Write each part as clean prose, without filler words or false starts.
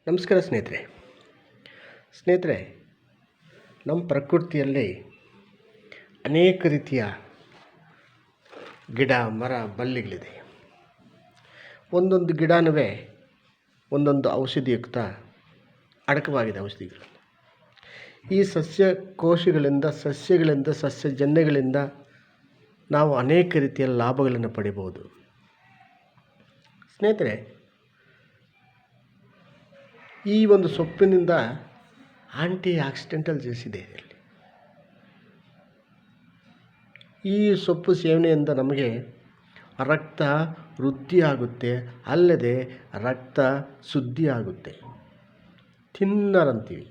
ನಮಸ್ಕಾರ ಸ್ನೇಹಿತರೆ, ನಮ್ಮ ಪ್ರಕೃತಿಯಲ್ಲಿ ಅನೇಕ ರೀತಿಯ ಗಿಡ ಮರ ಬಳ್ಳಿಗಳಿದೆ. ಒಂದೊಂದು ಗಿಡನೂ ಒಂದೊಂದು ಔಷಧಿಯುಕ್ತ ಅಡಕವಾಗಿದೆ ಔಷಧಿಗಳು. ಈ ಸಸ್ಯಕೋಶಗಳಿಂದ ಸಸ್ಯಜನ್ಯಗಳಿಂದ ನಾವು ಅನೇಕ ರೀತಿಯ ಲಾಭಗಳನ್ನು ಪಡಿಬೋದು. ಸ್ನೇಹಿತರೆ, ಈ ಒಂದು ಸೊಪ್ಪಿನಿಂದ ಆಂಟಿ ಆಕ್ಸಿಡೆಂಟಲ್ಸ್ ಇದೆ. ಈ ಸೊಪ್ಪು ಸೇವನೆಯಿಂದ ನಮಗೆ ರಕ್ತ ವೃದ್ಧಿ ಆಗುತ್ತೆ, ಅಲ್ಲದೆ ರಕ್ತ ಶುದ್ಧಿ ಆಗುತ್ತೆ. ಥಿನ್ನರ್ ಅಂತೀವಿ.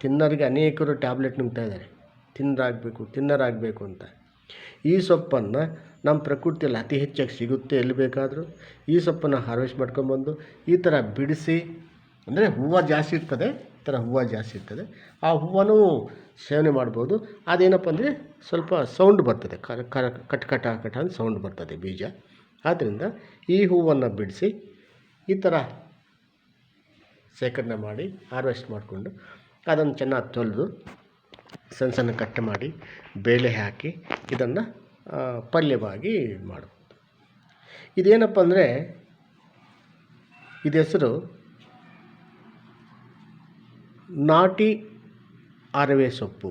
ಥಿನ್ನರ್ಗೆ ಅನೇಕರು ಟ್ಯಾಬ್ಲೆಟ್ ನುಂಗ್ತಾ ಇದ್ದಾರೆ, ಥಿನ್ನರಾಗಬೇಕು ಅಂತ. ಈ ಸೊಪ್ಪನ್ನು ನಮ್ಮ ಪ್ರಕೃತಿಯಲ್ಲಿ ಅತಿ ಹೆಚ್ಚಾಗಿ ಸಿಗುತ್ತೆ. ಎಲ್ಲಿ ಬೇಕಾದರೂ ಈ ಸೊಪ್ಪನ್ನು ಹಾರ್ವೆಸ್ಟ್ ಮಾಡ್ಕೊಂಬಂದು ಈ ಥರ ಬಿಡಿಸಿ, ಅಂದರೆ ಹೂವು ಜಾಸ್ತಿ ಇರ್ತದೆ, ಈ ಥರ ಹೂವು ಜಾಸ್ತಿ ಇರ್ತದೆ, ಆ ಹೂವನ್ನು ಸೇವನೆ ಮಾಡ್ಬೋದು. ಅದೇನಪ್ಪ ಅಂದರೆ ಸ್ವಲ್ಪ ಸೌಂಡ್ ಬರ್ತದೆ, ಕಟ ಅಂತ ಸೌಂಡ್ ಬರ್ತದೆ ಬೀಜ. ಆದ್ದರಿಂದ ಈ ಹೂವನ್ನು ಬಿಡಿಸಿ ಈ ಥರ ಶೇಖರಣೆ ಮಾಡಿ ಹಾರ್ವೆಸ್ಟ್ ಮಾಡಿಕೊಂಡು ಅದನ್ನು ಚೆನ್ನಾಗಿ ತೊಳೆದು ಸಣ್ಣ ಕಟ್ ಮಾಡಿ ಬೇಳೆ ಹಾಕಿ ಇದನ್ನು ಪಲ್ಯವಾಗಿ ಮಾಡ್ಬೋದು. ಇದೇನಪ್ಪ ಅಂದರೆ ಇದು ಹೆಸರು ನಾಟಿ ಅರವೆ ಸೊಪ್ಪು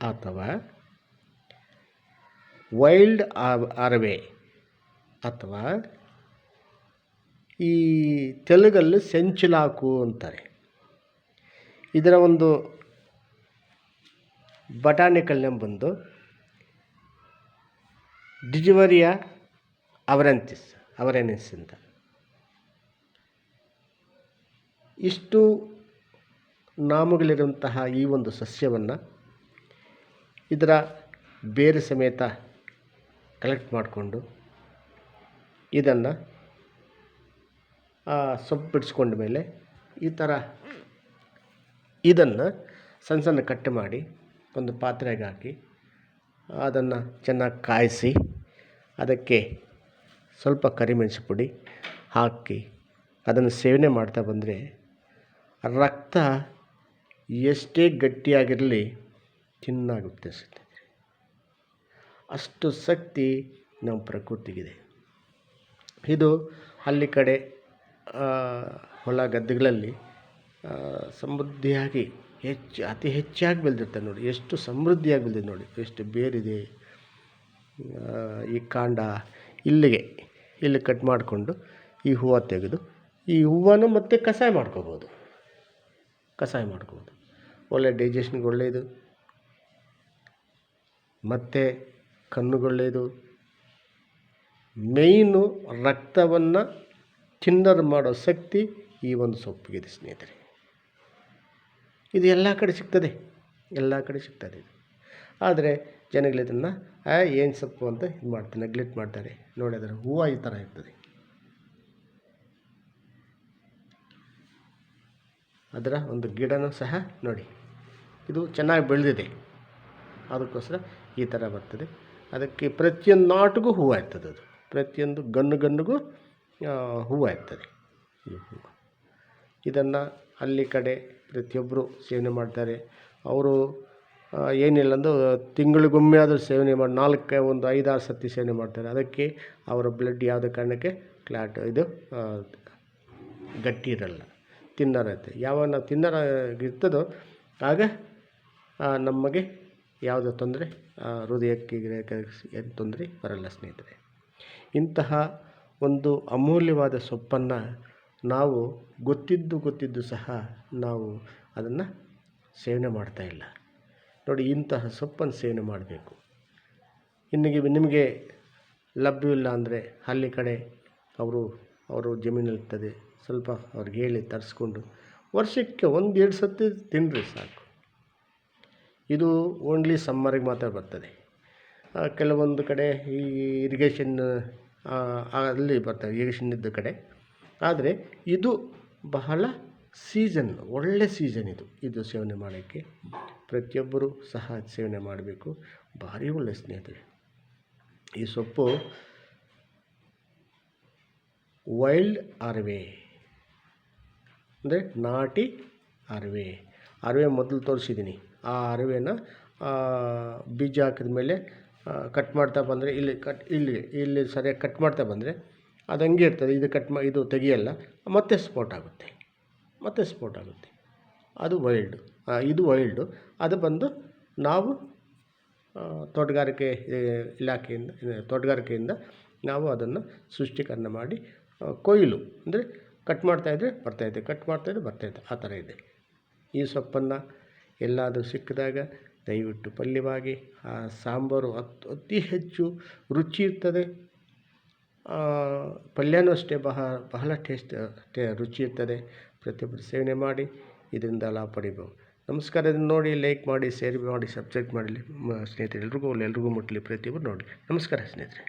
ಅಥವಾ ವೈಲ್ಡ್ ಅರವೆ, ಅಥವಾ ಈ ತೆಲುಗಲ್ಲಿ ಸೆಂಚಿಲಾಕು ಅಂತಾರೆ. ಇದರ ಒಂದು ಬಟಾನಿಕಲ್ ನೇಮ್ ಬಂದು ಡಿಜಿವರಿಯಾ ಅವರೆನಿಸ್ ಅಂತ. ಇಷ್ಟು ನಾಮಗಳಿರುವಂತಹ ಈ ಒಂದು ಸಸ್ಯವನ್ನು ಇದರ ಬೇರು ಸಮೇತ ಕಲೆಕ್ಟ್ ಮಾಡಿಕೊಂಡು ಇದನ್ನು ಸೊಪ್ಪು ಬಿಡಿಸ್ಕೊಂಡ ಮೇಲೆ ಈ ಥರ ಇದನ್ನು ಸಣ್ಣ ಕಟ್ ಮಾಡಿ ಒಂದು ಪಾತ್ರೆಗೆ ಹಾಕಿ ಅದನ್ನು ಚೆನ್ನಾಗಿ ಕಾಯಿಸಿ ಅದಕ್ಕೆ ಸ್ವಲ್ಪ ಕರಿಮೆಣಸು ಪುಡಿ ಹಾಕಿ ಅದನ್ನು ಸೇವನೆ ಮಾಡ್ತಾ ಬಂದರೆ ರಕ್ತ ಎಷ್ಟೇ ಗಟ್ಟಿಯಾಗಿರಲಿ ತಿನ್ನಾಗುತ್ತೆ. ಅಷ್ಟು ಶಕ್ತಿ ನಮ್ಮ ಪ್ರಕೃತಿಗಿದೆ. ಇದು ಹಳ್ಳಿ ಕಡೆ ಹೊಲ ಗದ್ದೆಗಳಲ್ಲಿ ಸಮೃದ್ಧಿಯಾಗಿ ಅತಿ ಹೆಚ್ಚಾಗಿ ಬೆಳೆದಿರ್ತಾರೆ. ನೋಡಿ ಎಷ್ಟು ಸಮೃದ್ಧಿಯಾಗಿ ಬೆಳೆದಿದೆ, ನೋಡಿ ಎಷ್ಟು ಬೇರಿದೆ. ಈ ಕಾಂಡ ಇಲ್ಲಿ ಕಟ್ ಮಾಡಿಕೊಂಡು ಈ ಹೂವು ತೆಗೆದು ಈ ಹೂವನ್ನು ಮತ್ತೆ ಕಷಾಯ ಮಾಡ್ಕೋಬೋದು. ಒಳ್ಳೆ ಡೈಜೆಷನ್ಗೆ ಒಳ್ಳೆಯದು, ಮತ್ತು ಕಣ್ಣುಗೊಳ್ಳೆಯದು. ಮೇಯ್ನು ರಕ್ತವನ್ನು ಥಿನ್ನರ್ ಮಾಡೋ ಶಕ್ತಿ ಈ ಒಂದು ಸೊಪ್ಪಿಗಿದೆ ಸ್ನೇಹಿತರೆ. ಇದು ಎಲ್ಲ ಕಡೆ ಸಿಗ್ತದೆ ಇದು. ಆದರೆ ಜನಗಳು ಇದನ್ನು ಏನು ಸೊಪ್ಪು ಅಂತ ನೆಗ್ಲೆಕ್ಟ್ ಮಾಡ್ತಾರೆ. ನೋಡಿ, ಅದರ ಹೂವು ಈ ಥರ ಇರ್ತದೆ. ಅದರ ಒಂದು ಗಿಡನೂ ಸಹ ನೋಡಿ, ಇದು ಚೆನ್ನಾಗಿ ಬೆಳೆದಿದೆ, ಅದಕ್ಕೋಸ್ಕರ ಈ ಥರ ಬರ್ತದೆ. ಅದಕ್ಕೆ ಪ್ರತಿಯೊಂದು ನಾಟಿಗೂ ಹೂವು ಇರ್ತದೆ. ಅದು ಪ್ರತಿಯೊಂದು ಗನ್ನಿಗೂ ಹೂವು ಇರ್ತದೆ. ಇದನ್ನು ಹಳ್ಳಿ ಕಡೆ ಪ್ರತಿಯೊಬ್ಬರು ಸೇವನೆ ಮಾಡ್ತಾರೆ. ಅವರು ಏನಿಲ್ಲ ಅಂದರೂ ತಿಂಗಳಿಗೊಮ್ಮೆ ಆದರೂ ಸೇವನೆ ಮಾಡಿ 5-6 ಸತಿ ಸೇವನೆ ಮಾಡ್ತಾರೆ. ಅದಕ್ಕೆ ಅವರ ಬ್ಲಡ್ ಯಾವುದೇ ಕಾರಣಕ್ಕೆ ಇದು ಗಟ್ಟಿ ಇರಲ್ಲ, ತಿನ್ನರತ್ತೆ. ಯಾವಾಗ ನಾವು ತಿನ್ನರಾಗಿರ್ತದೋ ಆಗ ನಮಗೆ ಯಾವುದೇ ತೊಂದರೆ, ಹೃದಯಕ್ಕೆ ಏನು ತೊಂದರೆ ಬರಲ್ಲ ಸ್ನೇಹಿತರೆ. ಇಂತಹ ಒಂದು ಅಮೂಲ್ಯವಾದ ಸೊಪ್ಪನ್ನು ನಾವು ಗೊತ್ತಿದ್ದು ಸಹ ನಾವು ಅದನ್ನು ಸೇವನೆ ಮಾಡ್ತಾಯಿಲ್ಲ. ನೋಡಿ, ಇಂತಹ ಸೊಪ್ಪನ್ನು ಸೇವನೆ ಮಾಡಬೇಕು. ನಿಮಗೆ ಲಭ್ಯವಿಲ್ಲ ಅಂದರೆ ಹಳ್ಳಿ ಕಡೆ ಅವರು ಜಮೀನಲ್ಲಿರ್ತದೆ, ಸ್ವಲ್ಪ ಅವ್ರಿಗೆ ಹೇಳಿ ತರಿಸ್ಕೊಂಡು ವರ್ಷಕ್ಕೆ 1-2 ಸತಿ ತಿನ್ನಿರಿ ಸಾಕು. ಇದು ಓನ್ಲಿ ಸಮ್ಮರಿಗೆ ಮಾತ್ರ ಬರ್ತದೆ. ಕೆಲವೊಂದು ಕಡೆ ಈ ಇರಿಗೇಷನ್ ಅಲ್ಲಿ ಬರ್ತವೆ, ಇರಿಗೇಷನ್ ಇದ್ದ ಕಡೆ. ಆದರೆ ಇದು ಬಹಳ ಒಳ್ಳೆ ಸೀಸನ್ ಇದು ಸೇವನೆ ಮಾಡೋಕ್ಕೆ. ಪ್ರತಿಯೊಬ್ಬರೂ ಸಹ ಸೇವನೆ ಮಾಡಬೇಕು. ಭಾರಿ ಒಳ್ಳೆಯ ಸ್ನೇಹಿತರೆ. ಈ ಸೊಪ್ಪು ವೈಲ್ಡ್ ಅರವೆ ಅಂದರೆ ನಾಟಿ ಅರಿವೆ ಮೊದಲು ತೋರಿಸಿದ್ದೀನಿ. ಆ ಅರಿವೆನ ಬೀಜ ಹಾಕಿದ ಮೇಲೆ ಕಟ್ ಮಾಡ್ತಾ ಬಂದರೆ ಇಲ್ಲಿ ಸರಿಯಾಗಿ ಕಟ್ ಮಾಡ್ತಾ ಬಂದರೆ ಅದು ಹಂಗೆ ಇರ್ತದೆ. ಇದು ತೆಗಿಯಲ್ಲ, ಮತ್ತೆ ಸ್ಫೋಟ ಆಗುತ್ತೆ. ಅದು ಇದು ವೈಲ್ಡು. ಅದು ಬಂದು ನಾವು ತೋಟಗಾರಿಕೆಯಿಂದ ನಾವು ಅದನ್ನು ಸೃಷ್ಟಿಕರಣ ಮಾಡಿ ಕೊಯ್ಲು ಅಂದರೆ ಕಟ್ ಮಾಡ್ತಾಯಿದ್ರೆ ಬರ್ತಾಯಿದೆ ಆ ಥರ ಇದೆ. ಈ ಸೊಪ್ಪನ್ನು ಎಲ್ಲಾದರೂ ಸಿಕ್ಕಿದಾಗ ದಯವಿಟ್ಟು ಪಲ್ಯವಾಗಿ ಆ ಸಾಂಬಾರು ಅತಿ ಹೆಚ್ಚು ರುಚಿ ಇರ್ತದೆ. ಪಲ್ಯನೂ ಅಷ್ಟೇ ಬಹಳ ರುಚಿ ಇರ್ತದೆ. ಪ್ರತಿಯೊಬ್ಬರು ಸೇವನೆ ಮಾಡಿ ಇದರಿಂದ ಲಾಭ ಪಡಿಬೋದು. ನಮಸ್ಕಾರ. ಇದನ್ನು ನೋಡಿ ಲೈಕ್ ಮಾಡಿ, ಶೇರ್ ಮಾಡಿ, ಸಬ್ಸ್ಕ್ರೈಬ್ ಮಾಡಲಿ ಸ್ನೇಹಿತರೆ. ಎಲ್ರಿಗೂ ಮುಟ್ಟಲಿ, ಪ್ರತಿಯೊಬ್ಬರು ನೋಡಿ. ನಮಸ್ಕಾರ ಸ್ನೇಹಿತರೆ.